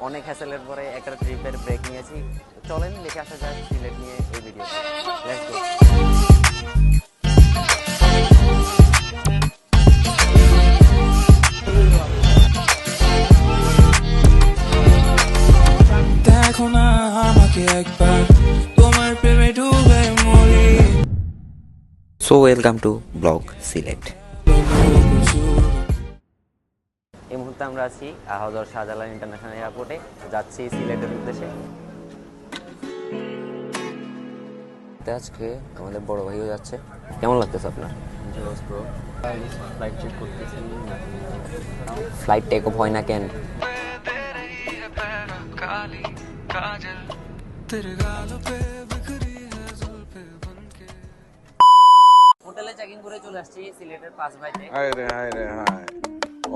অনেক হ্যাসেলের পরে একটা ট্রিপের ব্রেক নিয়েছি। চলেন দেখে আসা যায় সিলেট নিয়ে এই ভিডিও। Let's go. দেখো না আমাকে একবার, তোমার প্রেমে ডুবে মরি। So welcome to blog Sylhet. এই মুহূর্তে আমরা আছি হযরত শাহজালাল ইন্টারন্যাশনাল এয়ারপোর্টে, যাচ্ছি সিলেটের উদ্দেশ্যে। আজকে আমাদের বড় ভাইও যাচ্ছে। কেমন লাগতেছে আপনার? ফ্লাইট চেক করতেছেন? ফ্লাইট টেক অফ হয় না কেন? হোটেলে চেক ইন করে চলে আসছি সিলেটের 5 বাইতে। হায় রে হায়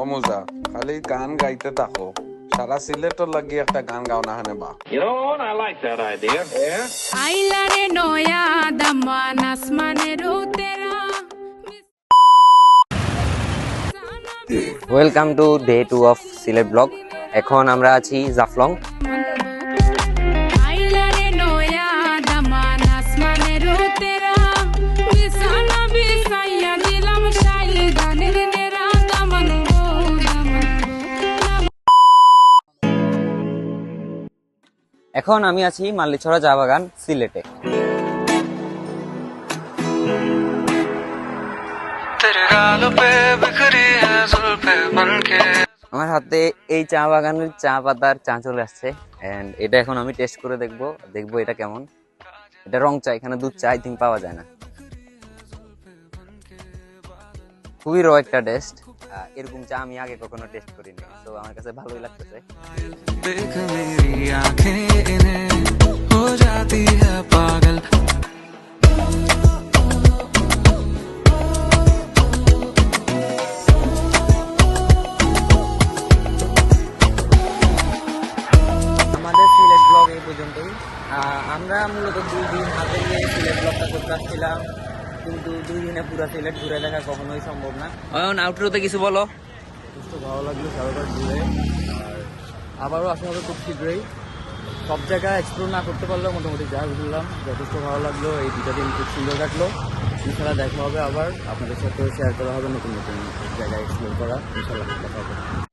ও মুজা, খালি গান গাইতে থাকো, সারা সিলেটর লাগি একটা গান গাও না হানে বা। আইলারে নয়া দামান আসমানের উতেরা। Welcome to day 2 of Sylhet blog. এখন আমরা আছি জাফলং। আইলারে নয়া দামান আসমানের উতেরা। বিছানা বিছাইয়া দিলাম শাইল গানের নেরা দামান গো দামান গো। এখন আমি আছি মাল্লিছড়া চা বাগান সিলেটে। আমার হাতে এই চা বাগানের চা পাতার চা চলে আসছে, এন্ড এটা এখন আমি টেস্ট করে দেখবো এটা কেমন। এটা রং চা, এখানে দুধ চা আই থিঙ্ক পাওয়া যায় না। খুবই র একটা টেস্ট, এরকম চা আমি আগে কখনো টেস্ট করিনি, তো আমার কাছে ভালোই লাগতেছে। देख मेरी आंखें इन्हें हो जाती है पागल। আমাদের সিলেট ব্লগ এই পর্যন্তই। আমরা মূলত 2 দিন হাতে নিয়ে সিলেট ব্লগটা করতে আসছিলাম, কিন্তু 2 দিনে পুরো সিলেট ঘুরে দেখা কখনোই সম্ভব না। অয়ন, আউটরোতে কিছু বলো। যথেষ্ট ভালো লাগলো সারাবার ঘুরে, আর আবারও আসা হবে খুব শীঘ্রই। সব জায়গায় এক্সপ্লোর না করতে পারলেও মোটামুটি যা ঘুরলাম যথেষ্ট ভালো লাগলো। এই 2টা দিন খুব সুন্দর কাটলো। ইনশাল্লাহ দেখা হবে আবার, আপনাদের সাথেও শেয়ার করা হবে নতুন নতুন জায়গায় এক্সপ্লোর করা। ইনশাল্লাহ দেখা হবে।